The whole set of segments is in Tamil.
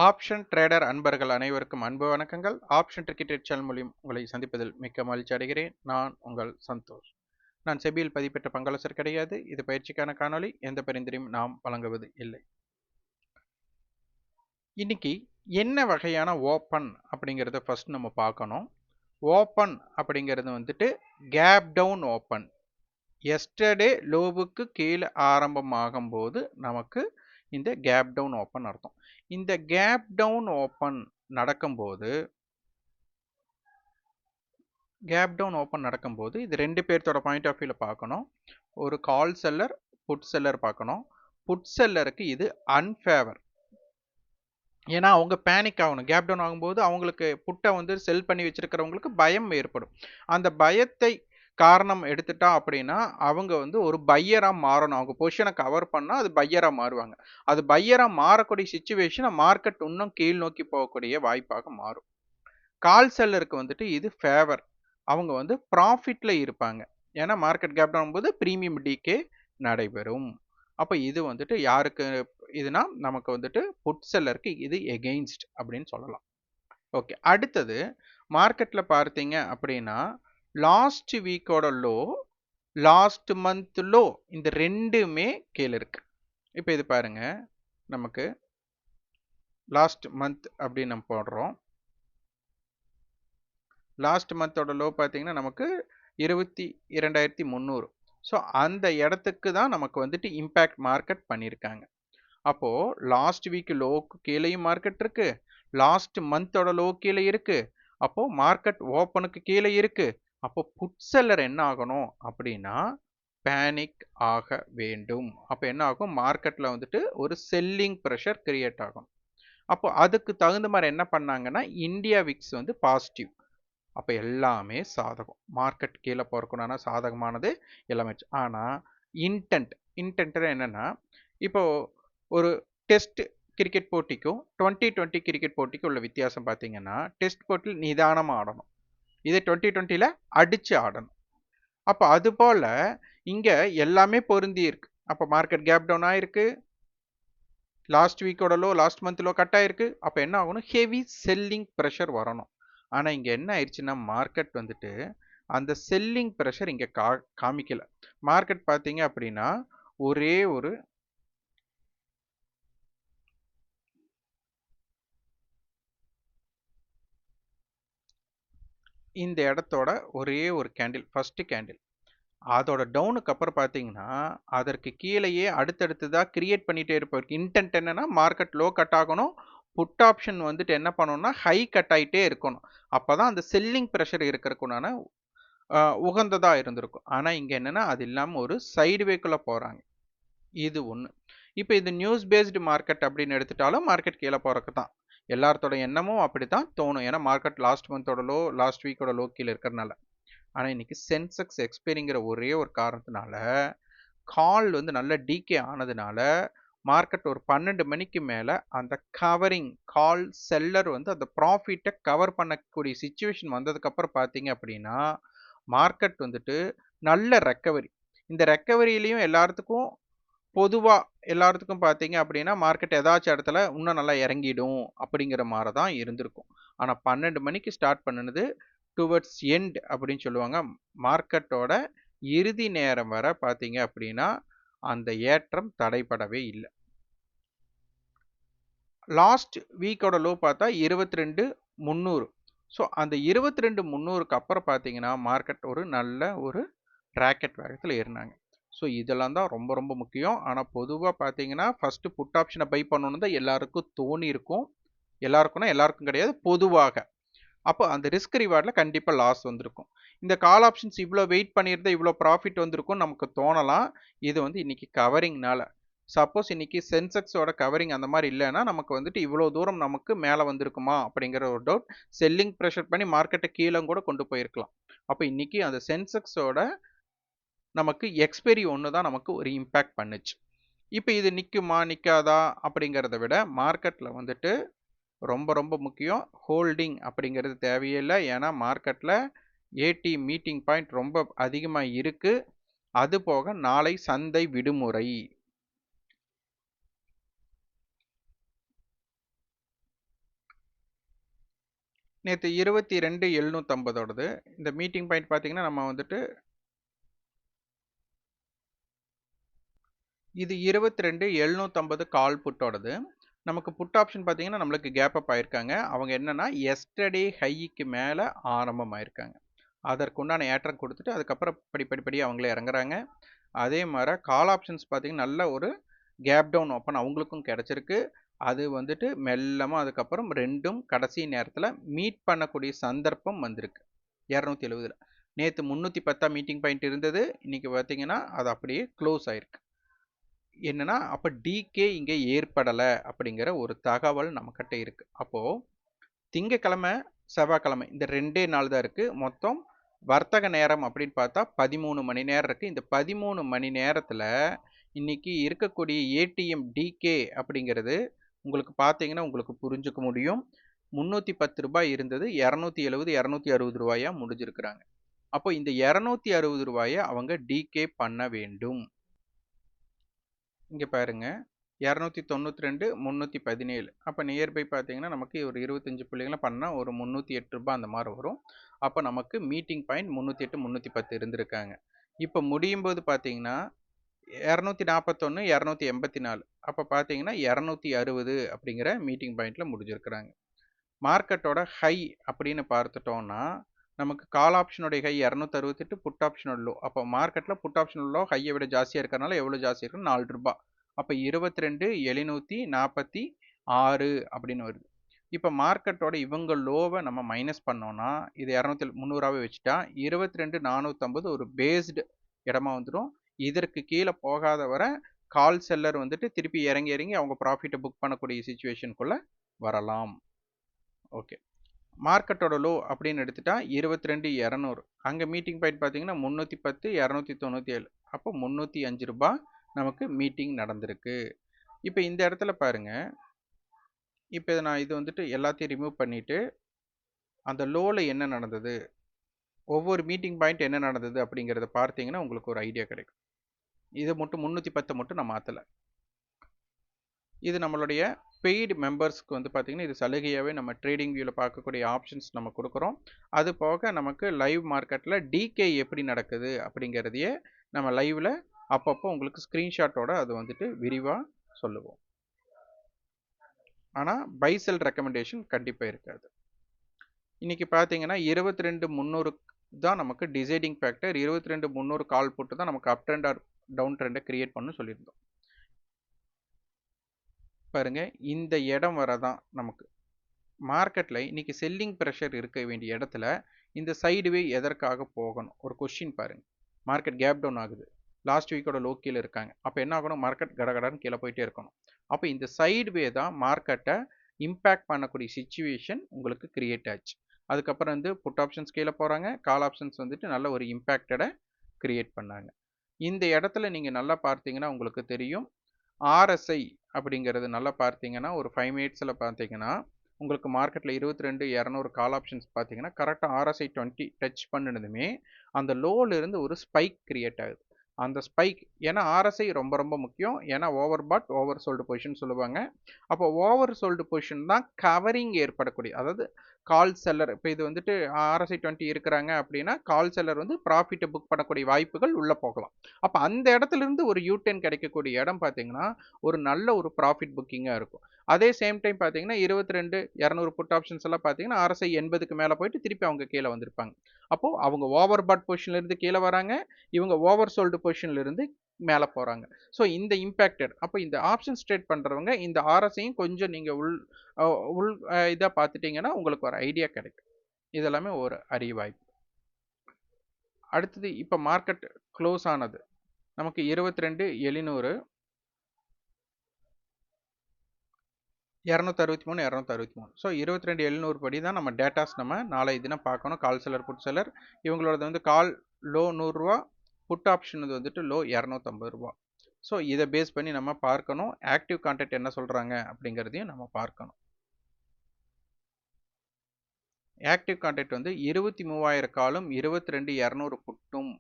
ஆப்ஷன் ட்ரேடர் அன்பர்கள் அனைவருக்கும் அன்பு வணக்கங்கள். ஆப்ஷன் டிக்கெட் சேனல் மூலியம் உங்களை சந்திப்பதில் மிக்க மகிழ்ச்சி அடைகிறேன். நான் உங்கள் சந்தோஷ். நான் செபியில் பதிவு பங்காளர் கிடையாது. இது பயிற்சிக்கான காணொளி. எந்த பரிந்துரையும் நாம் வழங்குவது இல்லை. இன்னைக்கு என்ன வகையான ஓப்பன் அப்படிங்கிறத ஃபர்ஸ்ட் நம்ம பார்க்கணும். ஓப்பன் அப்படிங்கிறது வந்துட்டு கேப் டவுன் ஓப்பன். எஸ்டர்டே லோவுக்கு கீழே ஆரம்பமாகும் போது நமக்கு இந்த கேப் டவுன் ஓப்பன் அர்த்தம். இந்த கேப் டவுன் ஓப்பன் நடக்கும்போது இது ரெண்டு பேர்த்தோட பாயிண்ட் ஆஃப் வியூல பார்க்கணும். ஒரு கால் செல்லர், புட் செல்லர் பார்க்கணும். புட் செல்லருக்கு இது அன்ஃபேவர். ஏன்னா அவங்க பேனிக் ஆகணும். கேப் டவுன் ஆகும்போது அவங்களுக்கு புட்டை வந்து செல் பண்ணி வச்சிருக்கிறவங்களுக்கு பயம் ஏற்படும். அந்த பயத்தை காரணம் எடுத்துட்டா அப்படின்னா அவங்க வந்து ஒரு பையரா மாறணும். அவங்க பொசிஷனை கவர் பண்ணா அது பையரா மாறுவாங்க. அது பையரா மாறக்கூடிய சிச்சுவேஷன் மார்க்கெட் இன்னும் கீழ் நோக்கி போகக்கூடிய வாய்ப்பாக மாறும். கால் செல்லருக்கு வந்துட்டு இது ஃபேவர். அவங்க வந்து ப்ராஃபிட்ல இருப்பாங்க. ஏன்னா மார்க்கெட் கேப் டவுன் போது பிரீமியம் டிகே நடைபெறும். அப்ப இது வந்துட்டு யாருக்கு இதுனா நமக்கு வந்துட்டு புட் செல்லருக்கு இது எகெயின்ஸ்ட் அப்படின்னு சொல்லலாம். ஓகே, அடுத்தது மார்க்கெட்ல பார்த்தீங்க அப்படின்னா லாஸ்ட் வீக்கோட லோ, லாஸ்ட் மந்த் லோ, இந்த ரெண்டுமே கீழே இருக்கு. இப்போ இது பாருங்க, நமக்கு லாஸ்ட் மந்த் அப்படின்னு நம்ம போடுறோம். லாஸ்ட் மந்தோட லோ பார்த்தீங்கன்னா நமக்கு 22,300. ஸோ அந்த இடத்துக்கு தான் நமக்கு வந்துட்டு இம்பேக்ட் மார்க்கெட் பண்ணியிருக்காங்க. அப்போ லாஸ்ட் வீக் லோக்கு கீழேயும் மார்க்கெட் இருக்கு, லாஸ்ட் மந்தோட லோ கீழே இருக்கு, அப்போ மார்க்கெட் ஓப்பனுக்கு கீழே இருக்கு. அப்போ புட் செல்லர் என்ன ஆகணும் அப்படின்னா பேனிக் ஆக வேண்டும். அப்போ என்ன ஆகும், மார்க்கெட்ல வந்துட்டு ஒரு செல்லிங் ப்ரெஷர் கிரியேட் ஆகும். அப்போ அதுக்கு தகுந்த மாதிரி என்ன பண்ணாங்கன்னா இந்தியா விக்ஸ் வந்து பாசிட்டிவ். அப்போ எல்லாமே சாதகம். மார்க்கெட் கீழே போறதுக்குன்னா சாதகமானது எல்லாமே. ஆனால் இன்டென்ட் என்னன்னா, இப்போ ஒரு டெஸ்ட் கிரிக்கெட் போட்டிக்கும் 2020 கிரிக்கெட் போட்டிக்கும் உள்ள வித்தியாசம் பார்த்தீங்கன்னா, டெஸ்ட் போட்டியில் நிதானமாக ஆடணும், இதே 2020ல அடிச்சு ஆடணும். அப்போ அது போல இங்க எல்லாமே பொருந்தி இருக்கு. அப்போ மார்க்கெட் கேப் டவுன் ஆயிருக்கு, லாஸ்ட் வீக்கோட low last month low cut ஆயிருக்கு. அப்போ என்ன ஆகணும், ஹெவி செல்லிங் ப்ரெஷர் வரணும். ஆனால் இங்கே என்ன ஆயிடுச்சுன்னா மார்க்கெட் வந்துட்டு அந்த செல்லிங் ப்ரெஷர் இங்கே காமிக்கல. மார்க்கெட் பார்த்தீங்க அப்படின்னா ஒரே ஒரு இந்த இடத்தோட ஒரே ஒரு கேண்டில், ஃபர்ஸ்ட் கேண்டில், அதோட டவுனுக்கு அப்புறம் பார்த்தீங்கன்னா அதற்கு கீழேயே அடுத்தடுத்ததாக கிரியேட் பண்ணிட்டே இருப்பார். இன்டென்ட் என்னன்னா மார்க்கெட் லோ கட் ஆகணும், புட் ஆப்ஷன் வந்துட்டு என்ன பண்ணணும்னா ஹை கட் ஆகிட்டே இருக்கணும். அப்போதான் அந்த செல்லிங் ப்ரெஷர் இருக்கிறதுக்குண்டான உகந்ததாக இருந்திருக்கும். ஆனால் இங்கே என்னன்னா அது இல்லாமல் ஒரு சைடு வேக்குள்ளே போகிறாங்க. இது ஒன்று. இப்போ இது நியூஸ் பேஸ்டு மார்க்கெட் அப்படின்னு எடுத்துட்டாலும் மார்க்கெட் கீழே போகிறக்கு தான் எல்லாத்தோட எண்ணமும் அப்படி தான் தோணும். ஏன்னா மார்க்கெட் லாஸ்ட் மந்தோட லோ லாஸ்ட் வீக்கோட லோ கீழே இருக்கிறதுனால. ஆனால் இன்னைக்கு சென்செக்ஸ் எக்ஸ்பைரிங்கிற ஒரே ஒரு காரணத்தினால கால் வந்து நல்ல டிகே ஆனதுனால மார்க்கெட் ஒரு 12 மணிக்கு மேலே அந்த கவரிங் கால் செல்லர் வந்து அந்த ப்ராஃபிட்டை கவர் பண்ணக்கூடிய சிச்சுவேஷன் வந்ததுக்கப்புறம் பார்த்தீங்க அப்படின்னா மார்க்கெட் வந்துட்டு நல்ல ரெக்கவரி. இந்த ரெக்கவரியிலையும் எல்லாத்துக்கும் பார்த்தீங்க அப்படின்னா மார்க்கெட் ஏதாச்சும் இடத்துல இன்னும் நல்லா இறங்கிடும் அப்படிங்கிற மாதிரி தான் இருந்திருக்கும். ஆனால் 12 மணிக்கு ஸ்டார்ட் பண்ணினது டுவர்ட்ஸ் எண்ட் அப்படின்னு சொல்லுவாங்க. மார்க்கெட்டோட இறுதி நேரம் வரை பார்த்தீங்க அப்படின்னா அந்த ஏற்றம் தடைபடவே இல்லை. லாஸ்ட் வீக்கோட லோ பார்த்தா 22,300. ஸோ அந்த 22,300க்கு அப்புறம் பார்த்தீங்கன்னா மார்க்கெட் ஒரு நல்ல ஒரு ராக்கெட் வேகத்தில் ஏறினாங்க. ஸோ இதெல்லாம் தான் ரொம்ப ரொம்ப முக்கியம். ஆனால் பொதுவாக பார்த்தீங்கன்னா ஃபஸ்ட்டு புட் ஆப்ஷனை பை பண்ணணுன்னு தான் எல்லாருக்கும் தோணி இருக்கும். எல்லாருக்கும் கிடையாது, பொதுவாக. அப்போ அந்த ரிஸ்க் ரிவார்டில் கண்டிப்பாக லாஸ் வந்திருக்கும். இந்த கால் ஆப்ஷன்ஸ் இவ்வளோ வெயிட் பண்ணியிருந்தால் இவ்வளோ ப்ராஃபிட் வந்திருக்கும் நமக்கு தோணலாம். இது வந்து இன்னைக்கு கவரிங்னால. சப்போஸ் இன்னைக்கு சென்செக்ஸோட கவரிங் அந்த மாதிரி இல்லைன்னா நமக்கு வந்துட்டு இவ்வளோ தூரம் நமக்கு மேலே வந்திருக்குமா அப்படிங்கிற ஒரு டவுட். செல்லிங் ப்ரெஷர் பண்ணி மார்க்கெட்டை கீழே கூட கொண்டு போயிருக்கலாம். அப்போ இன்னைக்கு அந்த சென்செக்ஸோட நமக்கு எக்ஸ்பைரி ஒன்று தான் நமக்கு ஒரு இம்பேக்ட் பண்ணுச்சு. இப்போ இது நிற்குமா நிற்காதா அப்படிங்கிறத விட மார்க்கெட்டில் வந்துட்டு ரொம்ப ரொம்ப முக்கியம் ஹோல்டிங் அப்படிங்கிறது தேவையில்லை. ஏன்னா மார்க்கெட்டில் ஏடி மீட்டிங் பாயிண்ட் ரொம்ப அதிகமாக இருக்குது. அது போக நாளை சந்தை விடுமுறை. நேற்று 22,750 இந்த மீட்டிங் பாயிண்ட் பார்த்தீங்கன்னா நம்ம வந்துட்டு இது 22,750 கால் புட்டோடது. நமக்கு புட் ஆப்ஷன் பார்த்தீங்கன்னா நம்மளுக்கு கேப் அப் ஆயிருக்காங்க. அவங்க என்னன்னா எஸ்டர்டே ஹைக்கு மேலே ஆரம்பம் ஆயிருக்காங்க. அதற்குண்டான ஏற்றம் கொடுத்துட்டு அதுக்கப்புறம் படிப்படி அவங்களே இறங்குறாங்க. அதே மாதிரி கால் ஆப்ஷன்ஸ் பார்த்தீங்கன்னா நல்ல ஒரு கேப் டவுன் ஓப்பன் அவங்களுக்கும் கிடைச்சிருக்கு. அது வந்துட்டு மெல்லமாக அதுக்கப்புறம் ரெண்டும் கடைசி நேரத்தில் மீட் பண்ணக்கூடிய சந்தர்ப்பம் வந்திருக்கு 270. நேற்று 310 மீட்டிங் பாயிண்ட் இருந்தது. இன்னைக்கு பார்த்தீங்கன்னா அது அப்படியே க்ளோஸ் ஆயிருக்கு. என்னன்னா அப்போ டிகே இங்கே ஏற்படலை அப்படிங்கிற ஒரு தகவல் நம்மக்கிட்ட இருக்கு. அப்போது திங்கக்கிழமை செவ்வாய்க்கிழமை இந்த 2 நாள் தான் இருக்குது. மொத்தம் வர்த்தக நேரம் அப்படின்னு பார்த்தா 13 மணி நேரம் இருக்குது. இந்த 13 மணி நேரத்தில் இன்னைக்கு இருக்கக்கூடிய ஏடிஎம் டிகே அப்படிங்கிறது உங்களுக்கு பார்த்தீங்கன்னா உங்களுக்கு புரிஞ்சுக்க முடியும். 310 ரூபாய் இருந்தது, 270 260 ரூபாயா முடிஞ்சிருக்கிறாங்க. அப்போ இந்த 260 ரூபாயை அவங்க டிகே பண்ண வேண்டும். இங்கே பாருங்க 292 317. அப்போ நியர்பை பார்த்தீங்கன்னா நமக்கு ஒரு 25 புள்ளிகளை பண்ணால் ஒரு 308 ரூபாய் அந்த மாதிரி வரும். அப்போ நமக்கு மீட்டிங் பாயிண்ட் 308 310 இருந்திருக்காங்க. இப்போ முடியும் போது பார்த்தீங்கன்னா 241 284. அப்போ பார்த்தீங்கன்னா 260 அப்படிங்கிற மீட்டிங் பாயிண்ட்ல முடிஞ்சிருக்கிறாங்க. மார்க்கெட்டோட ஹை அப்படின்னு பார்த்துட்டோம்னா நமக்கு கால் ஆப்ஷனுடைய ஹை 268, புட் ஆப்ஷனோட லோ. அப்போ மார்க்கெட்டில் புட் ஆப்ஷனோட லோ ஹையை விட ஜாஸ்தியாக இருக்கிறனால எவ்வளோ ஜாஸ்தி இருக்குன்னு 4 ரூபாய். அப்போ 22,746 அப்படின்னு வருது. இப்போ மார்க்கெட்டோட இவங்க லோவை நம்ம மைனஸ் பண்ணோம்னா இது 300 வச்சுட்டா 22,450 ஒரு பேஸ்டு இடமா வந்துடும். இதற்கு கீழே போகாத வரை கால் செல்லர் வந்துட்டு திருப்பி இறங்கி அவங்க ப்ராஃபிட்டை புக் பண்ணக்கூடிய சுச்சுவேஷனுக்குள்ள வரலாம். ஓகே, மார்க்கெட்டோட லோ அப்படின்னு எடுத்துட்டா 22,200. அங்கே மீட்டிங் பாயிண்ட் பார்த்தீங்கன்னா 310 297. அப்போ 305 ரூபாய் நமக்கு மீட்டிங் நடந்திருக்கு. இப்போ இந்த இடத்துல பாருங்க, இப்போ நான் இது வந்துட்டு எல்லாத்தையும் ரிமூவ் பண்ணிட்டு அந்த லோவில் என்ன நடந்தது, ஒவ்வொரு மீட்டிங் பாயிண்ட் என்ன நடந்தது அப்படிங்கிறத பார்த்தீங்கன்னா உங்களுக்கு ஒரு ஐடியா கிடைக்கும். இதை மட்டும் 310 மட்டும் நான் மாற்றலை. இது நம்மளுடைய பெய்டு மெம்பர்ஸ்க்கு வந்து பார்த்தீங்கன்னா இது சலுகையாகவே நம்ம ட்ரேடிங் வியூவில் பார்க்கக்கூடிய ஆப்ஷன்ஸ் நம்ம கொடுக்குறோம். அது போக நமக்கு லைவ் மார்க்கெட்டில் டிகே எப்படி நடக்குது அப்படிங்கிறதையே நம்ம லைவில் அப்பப்போ உங்களுக்கு ஸ்க்ரீன்ஷாட்டோட அது வந்துட்டு விரிவாக சொல்லுவோம். ஆனால் பை செல் ரெக்கமெண்டேஷன் கண்டிப்பாக இருக்காது. இன்னைக்கு பார்த்தீங்கன்னா 22,300 தான் நமக்கு டிசைடிங் ஃபேக்டர். 22,300 கால் போட்டு தான் நமக்கு அப் ட்ரெண்ட் ஆர் டவுன் ட்ரெண்டை கிரியேட் பண்ணு சொல்லியிருந்தோம். பாருங்க, இந்த இடம் வரதான் நமக்கு மார்க்கெட்டில் இன்னைக்கு செல்லிங் ப்ரெஷர் இருக்க வேண்டிய இடத்துல இந்த சைடுவே எதற்காக போகணும்? ஒரு கொஸ்டின் பாருங்க. மார்க்கெட் கேப் டவுன் ஆகுது, லாஸ்ட் வீக்கோட லோ கீழே இருக்காங்க. அப்போ என்ன ஆகணும்? மார்க்கெட் கடகடன்னு கீழே போயிட்டே இருக்கணும். அப்போ இந்த சைடுவே தான் மார்க்கெட்டை இம்பேக்ட் பண்ணக்கூடிய சிச்சுவேஷன் உங்களுக்கு கிரியேட் ஆச்சு. அதுக்கப்புறம் வந்து புட் ஆப்ஷன்ஸ் கீழே போகிறாங்க, கால் ஆப்ஷன்ஸ் வந்துட்டு நல்ல ஒரு இம்பேக்டடை கிரியேட் பண்ணாங்க. இந்த இடத்துல நீங்கள் நல்லா பார்த்தீங்கன்னா உங்களுக்கு தெரியும், ஆர்எஸ்ஐ அப்படிங்கிறது நல்லா பார்த்தீங்கன்னா ஒரு 5 மினிட்ஸில் பார்த்தீங்கன்னா உங்களுக்கு மார்க்கெட்டில் 22,200 கால் ஆப்ஷன்ஸ் பார்த்தீங்கன்னா கரெக்டாக ஆர்எஸ்ஐ 20 டச் பண்ணினதுமே அந்த லோலேருந்து ஒரு ஸ்பைக் கிரியேட் ஆகுது. அந்த ஸ்பைக் ஏன்னா ஆர்எஸ்ஐ ரொம்ப ரொம்ப முக்கியம். ஏன்னா ஓவர் பாட் ஓவர் சோல்டு பொசிஷன் சொல்லுவாங்க. அப்போ ஓவர் சோல்டு பொசிஷன் தான் கவரிங் ஏற்படக்கூடிய, அதாவது கால் செல்லர் இப்போ இது வந்துட்டு ஆர்எஸ்ஐ 20 இருக்கிறாங்க அப்படின்னா கால் செல்லர் வந்து ப்ராஃபிட்டை புக் பண்ணக்கூடிய வாய்ப்புகள் உள்ளே போகலாம். அப்போ அந்த இடத்துல இருந்து ஒரு U10 கிடைக்கக்கூடிய இடம் பார்த்தீங்கன்னா ஒரு நல்ல ஒரு ப்ராஃபிட் புக்கிங்காக இருக்கும். அதே சேம் டைம் பார்த்தீங்கன்னா 22,200 புட் ஆப்ஷன்ஸ் எல்லாம் பார்த்தீங்கன்னா ஆர்எஸ்ஐ 80க்கு மேலே போயிட்டு திருப்பி அவங்க கீழே வந்திருப்பாங்க. அப்போது அவங்க ஓவர் பாட் பொசிஷன்லேருந்து கீழே வராங்க, இவங்க ஓவர் சோல்டு பொசிஷன்லேருந்து மேலே போகிறாங்க. ஸோ இந்த இம்பேக்டட். அப்போ இந்த ஆப்ஷன்ஸ் ட்ரேட் பண்ணுறவங்க இந்த ஆர்எஸ்ஐயும் கொஞ்சம் நீங்கள் உள் இதாக பார்த்துட்டிங்கன்னா உங்களுக்கு ஒரு ஐடியா கிடைக்கும். இதெல்லாமே ஒரு அரிய வாய்ப்பு. அடுத்தது இப்போ மார்க்கெட் க்ளோஸ் ஆனது நமக்கு 22,700 263 263. ஸோ 22,700 படி தான் நம்ம டேட்டாஸ் நம்ம நாளை தினம் பார்க்கணும். கால் செல்லர் புட் செல்லர் இவங்களோடது வந்து கால் லோ 100 ரூபா, புட் ஆப்ஷன் வந்துட்டு லோ 250 ரூபா. ஸோ இதை பேஸ் பண்ணி நம்ம பார்க்கணும். ஆக்டிவ் கான்ட்ராக்ட் என்ன சொல்கிறாங்க அப்படிங்கிறதையும் நம்ம பார்க்கணும். ஆக்டிவ் கான்ட்ராக்ட் வந்து 23,000 காலும் 22,200 புட்டும்.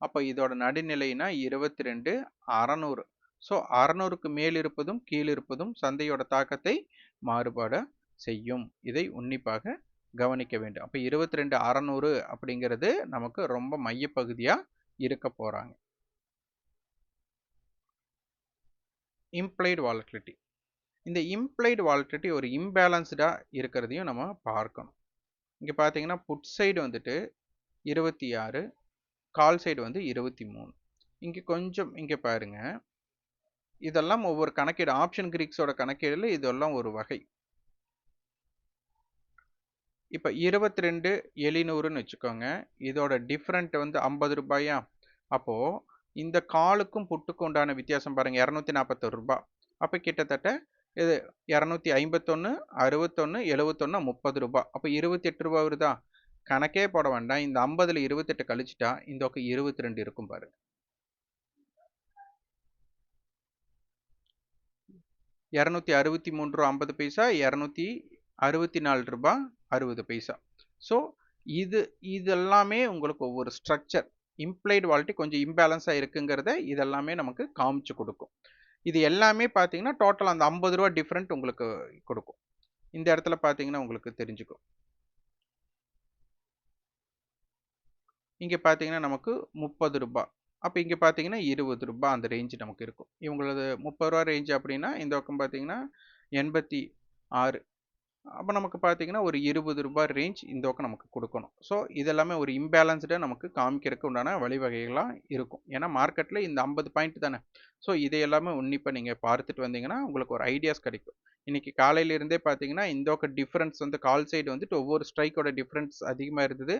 அப்போ இதோட நடுநிலைனா 22,600. ஸோ 600க்கு மேல் இருப்பதும் கீழ் இருப்பதும் சந்தையோட தாக்கத்தை மாறுபாட செய்யும். இதை உன்னிப்பாக கவனிக்க வேண்டும். அப்போ 22,600 அப்படிங்கிறது நமக்கு ரொம்ப மையப்பகுதியாக இருக்க போகிறாங்க. Implied volatility. இந்த இம்ப்ளைடு வாலட்டிலிட்டி ஒரு இம்பேலன்ஸ்டாக இருக்கிறதையும் நம்ம பார்க்கணும். இங்கே பார்த்தீங்கன்னா புட் சைடு வந்துட்டு 26, கால் சைடு வந்து 23. இங்கே கொஞ்சம் இங்கே பாருங்க, இதெல்லாம் ஒவ்வொரு கணக்கீடு, ஆப்ஷன் கிரீக்ஸோட கணக்கீடுல இதெல்லாம் ஒரு வகை. இப்போ 22,700ன்னு வச்சுக்கோங்க, இதோட டிஃப்ரெண்ட் வந்து 50 ரூபாயா. அப்போ இந்த காலுக்கும் புட்டுக்கும் உண்டான வித்தியாசம் பாருங்க, 241 ரூபாய். அப்போ கிட்டத்தட்ட இது 251, 61, 71, 30 ரூபாய். அப்போ 28 ரூபாய் வருதா? கணக்கே போட வேண்டாம், இந்த 50ல் 28 கழிச்சிட்டா இந்த பக்கம் 22 இருக்கும் பாருங்க. 263 ரூபா 50 பைசா, 264 ரூபாய் 60 பைசா. ஸோ இதெல்லாமே உங்களுக்கு ஒவ்வொரு ஸ்ட்ரக்சர், இம்ப்ளைடு வாலிட்டி கொஞ்சம் இம்பேலன்ஸாக இருக்குங்கிறத இதெல்லாமே நமக்கு காமிச்சு கொடுக்கும். இது எல்லாமே பார்த்தீங்கன்னா டோட்டல் அந்த 50 ரூபா டிஃப்ரெண்ட் உங்களுக்கு கொடுக்கும். இந்த இடத்துல பார்த்தீங்கன்னா உங்களுக்கு தெரிஞ்சுக்கும். இங்கே பார்த்தீங்கன்னா நமக்கு 30 ரூபாய். அப்போ இங்கே பார்த்தீங்கன்னா 20 ரூபாய் அந்த ரேஞ்சு நமக்கு இருக்கும். இவங்களது 30 ரூபா ரேஞ்சு அப்படின்னா இந்த பக்கம் பார்த்தீங்கன்னா 86. அப்போ நமக்கு பார்த்தீங்கன்னா ஒரு 20 ரூபாய் ரேஞ்ச் இந்த பக்கம் நமக்கு கொடுக்கணும். ஸோ இதெல்லாமே ஒரு இம்பேலன்ஸ்டாக நமக்கு காமிக்கிறதுக்கு உண்டான வழிவகைகளாக இருக்கும். ஏன்னா மார்க்கெட்டில் இந்த 50 பாயிண்ட் தானே. ஸோ இதை எல்லாமே உன்னிப்பாக நீங்கள் பார்த்துட்டு வந்தீங்கன்னா உங்களுக்கு ஒரு ஐடியாஸ் கிடைக்கும். இன்றைக்கி காலையிலிருந்தே பார்த்தீங்கன்னா இந்த பக்கம் டிஃப்ரென்ஸ் வந்து கால் சைடு வந்துட்டு ஒவ்வொரு ஸ்ட்ரைக்கோட டிஃப்ரென்ஸ் அதிகமாக இருந்தது,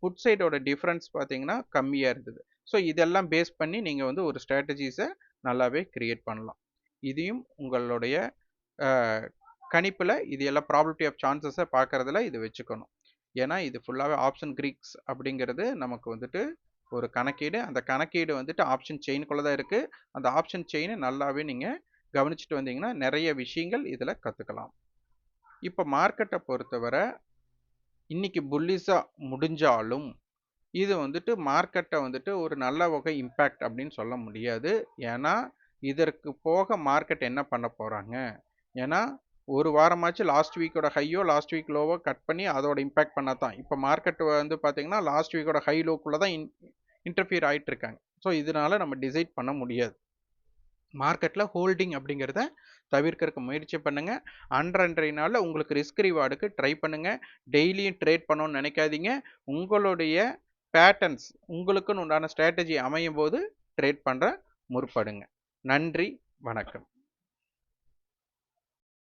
புட் சைடோட டிஃப்ரென்ஸ் பார்த்தீங்கன்னா கம்மியாக இருந்தது. ஸோ இதெல்லாம் பேஸ் பண்ணி நீங்கள் வந்து ஒரு ஸ்ட்ராட்டஜிஸை நல்லாவே கிரியேட் பண்ணலாம். இதையும் உங்களுடைய கணிப்பில் இது எல்லாம் ப்ராபபிலிட்டி ஆஃப் சான்சஸை பார்க்குறதுல இது வச்சுக்கணும். ஏன்னா இது ஃபுல்லாகவே ஆப்ஷன் கிரீக்ஸ் அப்படிங்கிறது நமக்கு வந்துட்டு ஒரு கணக்கீடு. அந்த கணக்கீடு வந்துட்டு ஆப்ஷன் செயினுக்குள்ளே தான் இருக்குது. அந்த ஆப்ஷன் செயினை நல்லாவே நீங்கள் கவனிச்சுட்டு வந்தீங்கன்னா நிறைய விஷயங்கள் இதில் கற்றுக்கலாம். இப்போ மார்க்கெட்டை பொறுத்தவரை இன்னைக்கு புல்லிஸாக முடிஞ்சாலும் இது வந்துட்டு மார்க்கெட்டை வந்துட்டு ஒரு நல்ல வகை இம்பேக்ட் அப்படின்னு சொல்ல முடியாது. ஏன்னா இதற்கு போக மார்க்கெட் என்ன பண்ண போகிறாங்க, ஏன்னா ஒரு வாரமாச்சு லாஸ்ட் வீக்கோட ஹையோ லாஸ்ட் வீக் லோவோ கட் பண்ணி அதோட இம்பேக்ட் பண்ண தான். இப்போ மார்க்கெட் வந்து பார்த்தீங்கன்னா லாஸ்ட் வீக்கோட ஹை லோக்குள்ளே தான் இன்டர்ஃபியர் ஆகிட்டு இருக்காங்க. ஸோ இதனால நம்ம டிசைட் பண்ண முடியாது. மார்க்கெட்டில் ஹோல்டிங் அப்படிங்கிறத தவிர்க்கிறதுக்கு முயற்சி பண்ணுங்கள். அன்றைய நாளில் உங்களுக்கு ரிஸ்க் ரிவார்டுக்கு ட்ரை பண்ணுங்கள். டெய்லியும் ட்ரேட் பண்ணணும்னு நினைக்காதீங்க. உங்களுடைய பேட்டர்ன்ஸ் உங்களுக்குன்னு உண்டான ஸ்ட்ராட்டஜி அமையும் போது ட்ரேட் பண்ணுற முற்படுங்க. நன்றி, வணக்கம்.